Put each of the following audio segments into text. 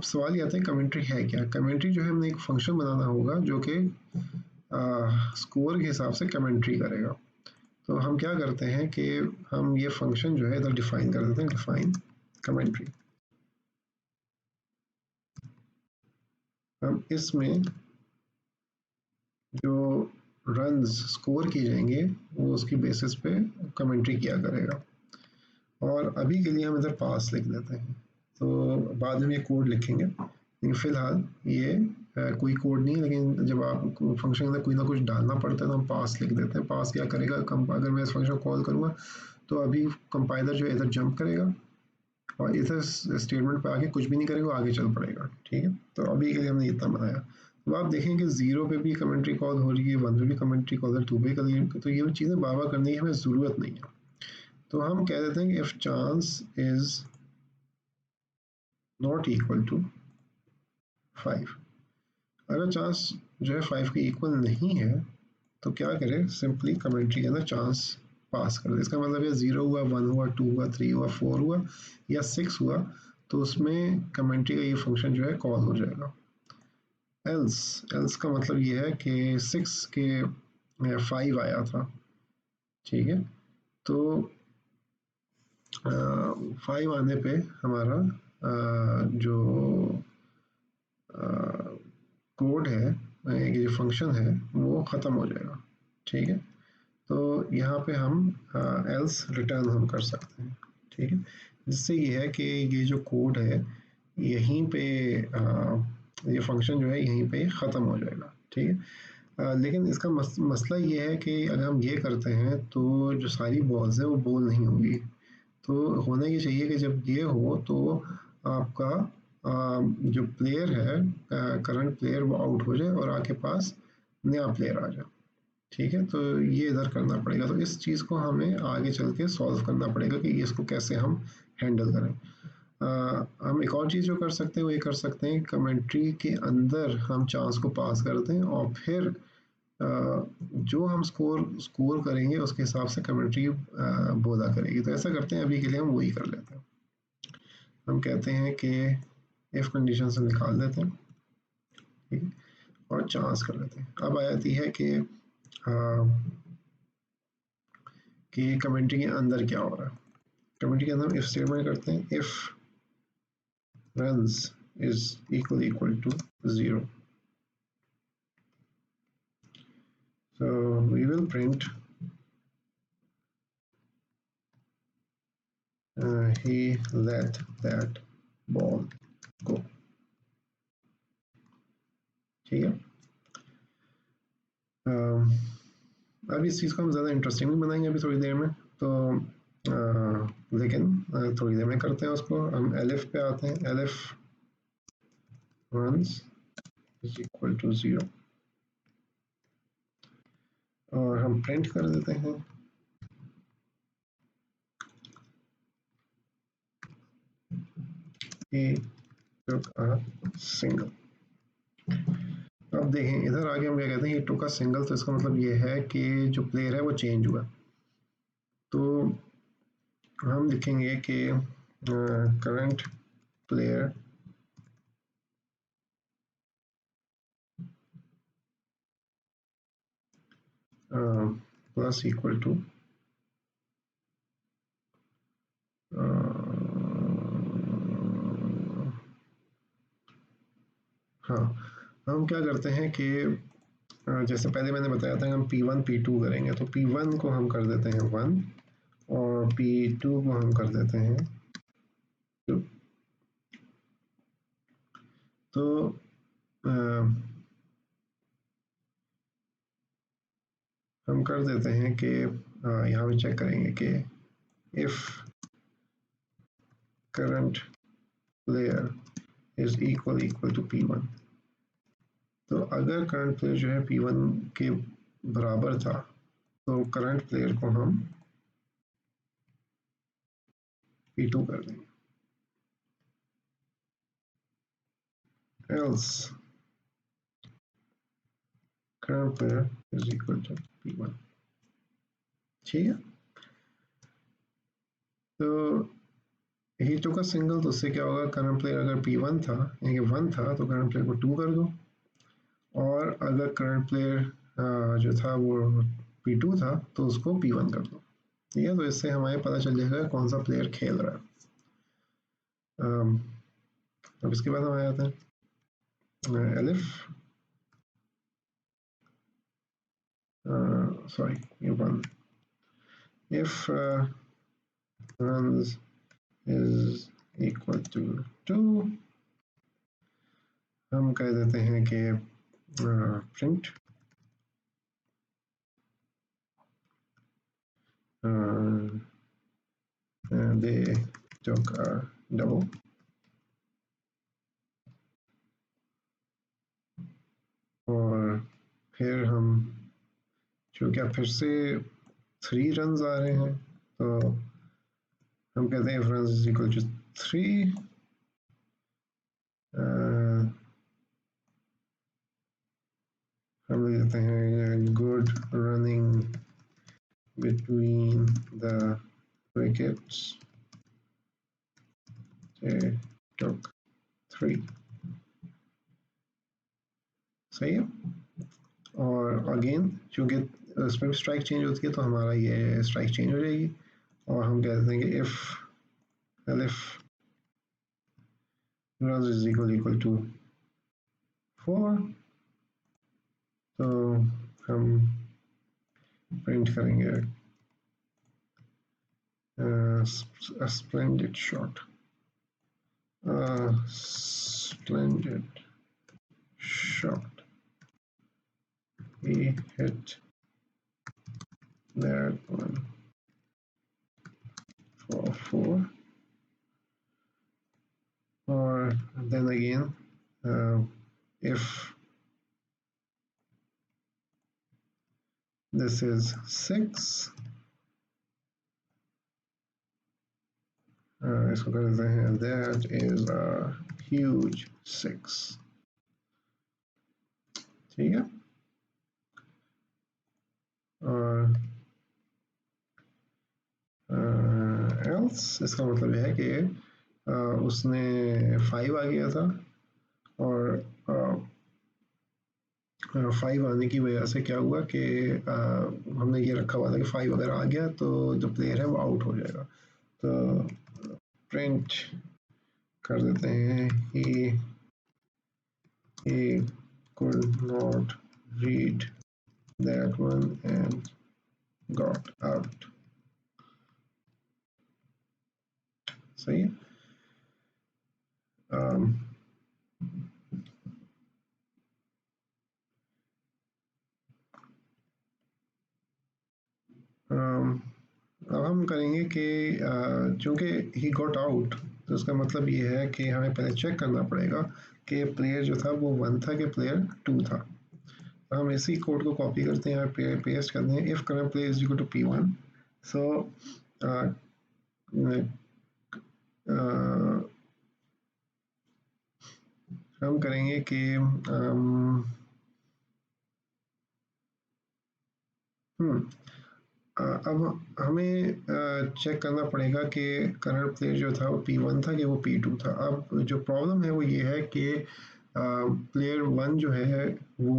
सवाल ये आता है कमेंट्री है क्या। कमेंट्री जो है हमने एक फंक्शन बनाना होगा जो कि स्कोर के हिसाब से कमेंट्री करेगा। तो हम क्या करते हैं कि हम ये फंक्शन जो है इधर डिफाइन कर देते हैं, डिफाइन कमेंट्री। हम इसमें जो रन्स स्कोर किए जाएंगे वो उसकी बेसिस पे कमेंट्री किया करेगा। और अभी के लिए हम इधर पास लिख देते हैं, तो बाद में ये कोड लिखेंगे, लेकिन फ़िलहाल ये कोई कोड नहीं है। लेकिन जब आप फंक्शन के अंदर कोई ना कुछ डालना पड़ता है तो हम पास लिख देते हैं। पास क्या करेगा, अगर मैं इस फंक्शन को कॉल करूँगा तो अभी कंपाइलर जो है इधर जंप करेगा और इधर स्टेटमेंट पे आके कुछ भी नहीं करेगा, आगे चल पड़ेगा। ठीक है, तो अभी के लिए हमने इतना बनाया। तो आप देखें कि 0 पे भी कमेंट्री कॉल हो रही है, 1 पे भी कमेंट्री कॉल है, 2 पे कमेंट्री, तो ये चीज़ें बार बार करने की हमें ज़रूरत नहीं है। तो हम कह देते हैं कि if chance is not equal to 5। अगर चांस जो है 5 के इक्वल नहीं है तो क्या करें, सिंपली कमेंट्री के अंदर चांस पास कर दे। इसका मतलब ये 0 हुआ, 1 हुआ, 2 हुआ, 3 हुआ, 4 हुआ या 6 हुआ तो उसमें कमेंट्री का ये फंक्शन जो है कॉल हो जाएगा। एल्स का मतलब ये है कि 6 के 5 आया था, ठीक है, तो 5 आने पे हमारा जो कोड है, ये फंक्शन है, वो ख़त्म हो जाएगा। ठीक है, तो यहाँ पे हम एल्स रिटर्न हम कर सकते हैं। ठीक है, जिससे ये है कि ये जो कोड है यहीं पे ये फंक्शन जो है यहीं पे ख़त्म हो जाएगा। ठीक है, लेकिन इसका मसला ये है कि अगर हम ये करते हैं तो जो सारी बॉल्स है वो बॉल नहीं होंगी। तो होना ये चाहिए कि जब ये हो तो आपका जो प्लेयर है, करंट प्लेयर, वो आउट हो जाए और आपके पास नया प्लेयर आ जाए। ठीक है, तो ये इधर करना पड़ेगा। तो इस चीज़ को हमें आगे चल के सॉल्व करना पड़ेगा कि इसको कैसे हम हैंडल करें। हम एक और चीज़ जो कर सकते हैं वो ये कर सकते हैं, कमेंट्री के अंदर हम चांस को पास करते हैं और फिर जो हम स्कोर करेंगे उसके हिसाब से कमेंट्री बोला करेगी। तो ऐसा करते हैं, अभी के लिए हम वही कर लेते हैं। हम कहते हैं कि इफ कंडीशन से निकाल देते हैं, ठीक है, और चांस कर लेते हैं। अब आ जाती है कि कमेंट्री के अंदर क्या हो रहा है। कमेंट्री के अंदर इफ स्टेटमेंट करते हैं, if runs is equal to 0, so we will print he let that ball go। ठीक है, अब इस चीज़ को हम ज़्यादा इंटरेस्टिंग नहीं बनाएंगे अभी थोड़ी देर में, तो लेकिन थोड़ी देर में करते हैं उसको। हम एलिफ पे आते हैं, elif runs is equal to 0 और हम प्रिंट कर देते हैं he took a single। अब देखें इधर आगे हम क्या कहते हैं, he took a single, तो इसका मतलब ये है कि जो प्लेयर है वो चेंज हुआ। तो हम लिखेंगे कि current player plus equal to हाँ, हम क्या करते हैं कि जैसे पहले मैंने बताया था हम P1 P2 करेंगे, तो P1 को हम कर देते हैं 1 और P2 को हम कर देते हैं 2। तो हम कर देते हैं कि यहाँ पे चेक करेंगे कि if current player is equal to P1, तो अगर करंट प्लेयर जो है P1 के बराबर था तो करंट प्लेयर को हम P2 कर देंगे, else current player is equal to P1। ठीक है, तो ही टुक अ सिंगल, तो उससे क्या होगा, करंट प्लेयर अगर P1 था यानी कि 1 था तो करंट प्लेयर को 2 कर दो, और अगर करंट प्लेयर जो था वो P2 था तो उसको P1 कर दो। ठीक है, तो इससे हमें पता चल जाएगा कौन सा प्लेयर खेल रहा है। अब इसके बाद हम आ जाते हैं एलिफ, सॉरी ये one, if runs is equal to 2, हम कह देते हैं कि print they took a double, और फिर हम चूँकि अब फिर से 3 रन आ रहे हैं तो हम कहते हैं if runs is equal to 3, हम लिख देते हैं good running between the wickets, they took 3। सही है, और अगेन चूँकि इसमें भी स्ट्राइक चेंज होती है तो हमारा ये स्ट्राइक चेंज हो जाएगी, और हम कह देते हैं कि if elif runs is equal to 4, तो हम प्रिंट करेंगे a splendid shot, a splendid shot, he hit that one for 4, or then again if this is 6, इसको कर देते हैं that is a huge 6। ठीक है, और else इसका मतलब है कि उसने 5 आ गया था, और 5 आने की वजह से क्या हुआ कि हमने ये रखा हुआ था कि 5 अगर आ गया तो जो प्लेयर है वो आउट हो जाएगा, तो प्रिंट कर देते हैं he could not read that one and got out। सही है, अब हम करेंगे कि चूँकि ही गॉट आउट, तो उसका मतलब ये है कि हमें पहले चेक करना पड़ेगा कि प्लेयर जो था वो 1 था कि प्लेयर 2 था। तो हम इसी कोड को कॉपी करते हैं और पेस्ट करते हैं, if current player is equal to P1, so हम करेंगे कि अब हमें चेक करना पड़ेगा कि करंट प्लेयर जो था वो P1 था कि वो P2 था। अब जो प्रॉब्लम है वो ये है कि प्लेयर 1 जो है वो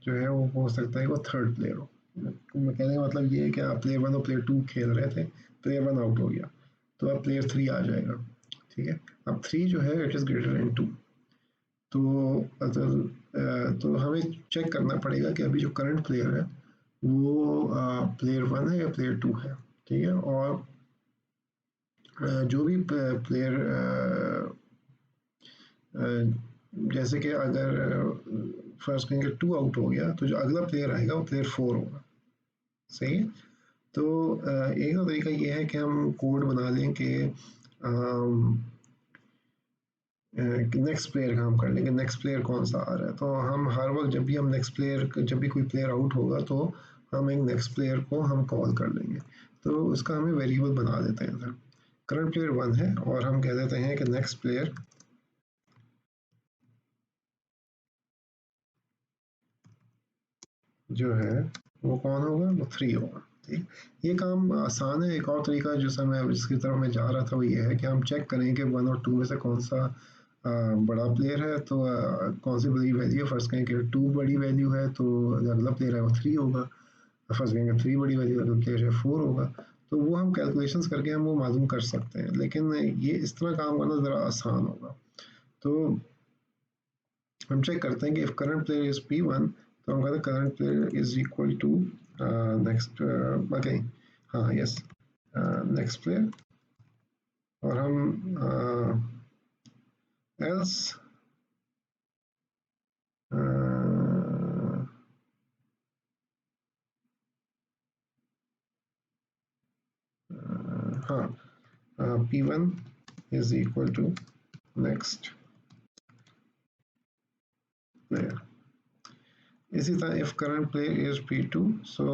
वो हो सकता है वो थर्ड प्लेयर हो। मैं कहने का मतलब ये है कि आप प्लेयर 1 और प्लेयर 2 खेल रहे थे, प्लेयर 1 आउट हो गया तो अब प्लेयर 3 आ जाएगा। ठीक है, अब 3 जो है इट इज़ ग्रेटर देन 2, तो हमें चेक करना पड़ेगा कि अभी जो करंट प्लेयर है वो प्लेयर 1 है या प्लेयर 2 है। ठीक है, और जो भी प्लेयर जैसे कि अगर फर्स्ट कहेंगे 2 आउट हो गया तो जो अगला प्लेयर आएगा वो प्लेयर 4 होगा। सही है, तो एक तो तरीका ये है कि हम कोड बना लें कि नेक्स्ट प्लेयर का हम कर लेंगे, नेक्स्ट प्लेयर कौन सा आ रहा है, तो हम हर वक्त जब भी हम नेक्स्ट प्लेयर, जब भी कोई प्लेयर आउट होगा तो हम एक नेक्स्ट प्लेयर को हम कॉल कर लेंगे, तो उसका हमें वेरिएबल बना देते हैं इधर। करंट प्लेयर 1 है और हम कह देते हैं कि नेक्स्ट प्लेयर जो है वो कौन होगा, वो 3 होगा। ठीक, ये काम आसान है। एक और तरीका जैसा मैं जिसकी तरफ मैं जा रहा था वो ये है कि हम चेक करें कि 1 और 2 में से कौन सा बड़ा प्लेयर है। तो कौन सी बड़ी वैल्यू है, फर्स्ट कहें कि 2 बड़ी वैल्यू है तो जो अगला प्लेयर है वो 3 होगा, फर्स्ट कहेंगे 3 बड़ी वैल्यू अगला प्लेयर है 4 होगा। तो वो हम कैलकुलेशंस करके हम वो मालूम कर सकते हैं, लेकिन ये इस तरह काम करना ज़रा आसान होगा। तो हम चेक करते हैं कि if current player is P1, तो हम कहते हैं current player is equal to next again, हाँ यस, नेक्स्ट प्लेयर, और हम एल्स हाँ P1 is equal to next player। इसी तरह if current player is P2, so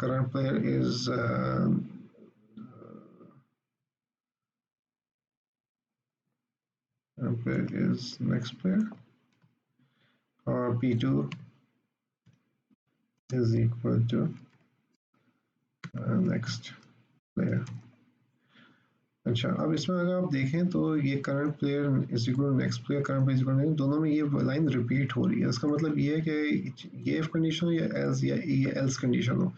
current player is player is next player, और P2 is equal to next player। अच्छा, अब इसमें अगर आप देखें तो ये current player is equal to next player, current player is equal to, दोनों में ये लाइन रिपीट हो रही है। इसका मतलब ये है कि ये इफ कंडीशन हो या एल्स, या ये एल्स कंडीशन हो,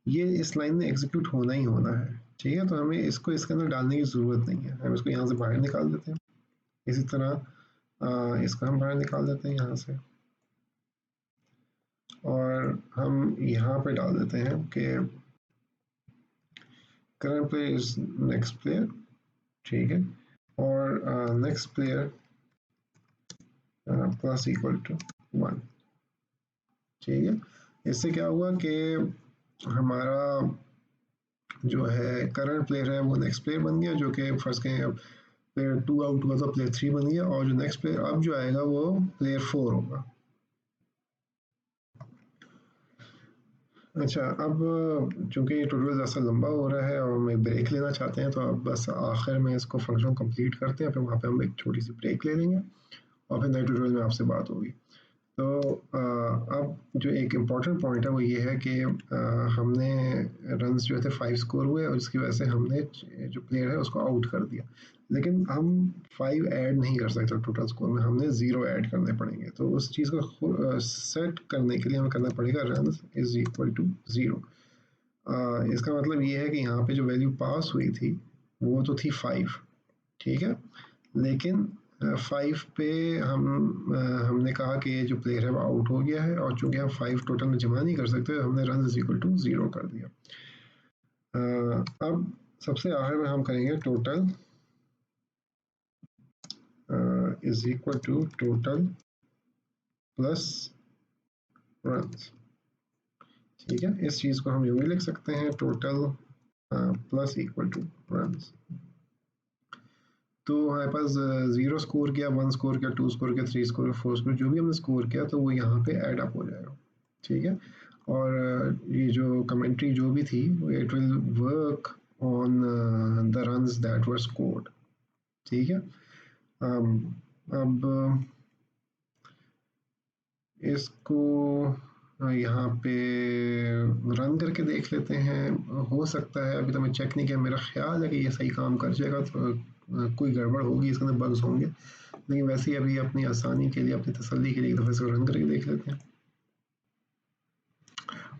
ये इस लाइन में एग्जीक्यूट होना ही होना है। ठीक है, तो हमें इसको इसके अंदर डालने की ज़रूरत नहीं है, हम इसको यहाँ से बाहर निकाल देते हैं। इसी तरह इसको हम बाहर निकाल देते हैं यहाँ से, और हम यहाँ पे डाल देते हैं कि current player is next player. ठीक है, और next player plus equal to 1। ठीक है, इससे क्या हुआ कि हमारा जो है करंट प्लेयर है वो नेक्स्ट प्लेयर बन गया, जो कि फर्स्ट कहें अब प्लेयर 2 आउट हुआ तो प्लेयर 3 बन गया, और जो नेक्स्ट प्लेयर अब जो आएगा वो प्लेयर 4 होगा। अच्छा, अब चूंकि ये ट्यूटोरियल ऐसा लंबा हो रहा है और हम एक ब्रेक लेना चाहते हैं, तो अब बस आखिर में इसको फंक्शन कंप्लीट करते हैं, फिर वहाँ पे हम एक छोटी सी ब्रेक ले लेंगे और फिर नए ट्यूटोरियल में आपसे बात होगी। तो अब जो एक इम्पॉर्टेंट पॉइंट है वो ये है कि हमने रन्स जो थे 5 स्कोर हुए, और इसकी वजह से हमने जो प्लेयर है उसको आउट कर दिया, लेकिन हम 5 ऐड नहीं कर सकते टोटल स्कोर में, हमने 0 ऐड करने पड़ेंगे। तो उस चीज़ को सेट करने के लिए हमें करना पड़ेगा रन्स इज इक्वल टू 0। इसका मतलब ये है कि यहाँ पे जो वैल्यू पास हुई थी वो तो थी 5, ठीक है, लेकिन 5 पे हमने कहा कि ये जो प्लेयर है वो आउट हो गया है, और चूंकि हम 5 टोटल में जमा नहीं कर सकते, हमने रन इज इक्वल टू 0 कर दिया। अब सबसे आखिर में हम करेंगे total is equal to total plus run. ठीक है, इस चीज़ को हम यूँ भी लिख सकते हैं, total plus equal to run. तो हमारे पास 0 स्कोर किया, 1 स्कोर किया, 2 स्कोर किया, 3 स्कोर किया, 4 स्कोर, जो भी हमने स्कोर किया तो वो यहाँ पे ऐड अप हो जाएगा। ठीक है, और ये जो कमेंट्री जो भी थी it will work on the runs that were scored. ठीक है, अब इसको यहाँ पे रन करके देख लेते हैं। हो सकता है, अभी तो मैं चेक नहीं किया, मेरा ख्याल है कि ये सही काम कर जाएगा, तो कोई गड़बड़ होगी, इसके अंदर बग्स होंगे, लेकिन वैसे ही अभी अपनी आसानी के लिए, अपनी तसल्ली के लिए एक दफ़ा इसको रन करके देख लेते हैं।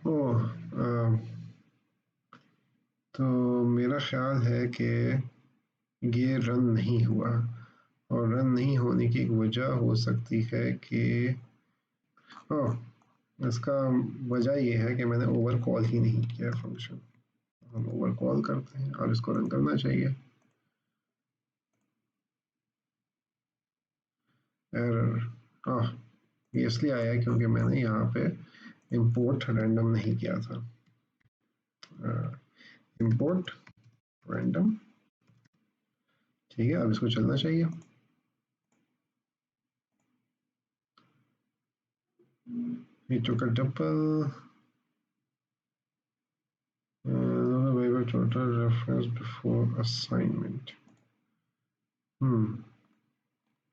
ओह, तो मेरा ख्याल है कि ये रन नहीं हुआ, और रन नहीं होने की एक वजह हो सकती है कि ओह, इसका वजह ये है कि मैंने ओवर कॉल ही नहीं किया फंक्शन। हम ओवर कॉल करते हैं, और इसको रन करना चाहिए। एरर ये इसलिए आया क्योंकि मैंने यहाँ पे इंपोर्ट रैंडम नहीं किया था। इंपोर्ट रैंडम, ठीक है, अब इसको चलना चाहिए। We took a double waiver total reference before assignment.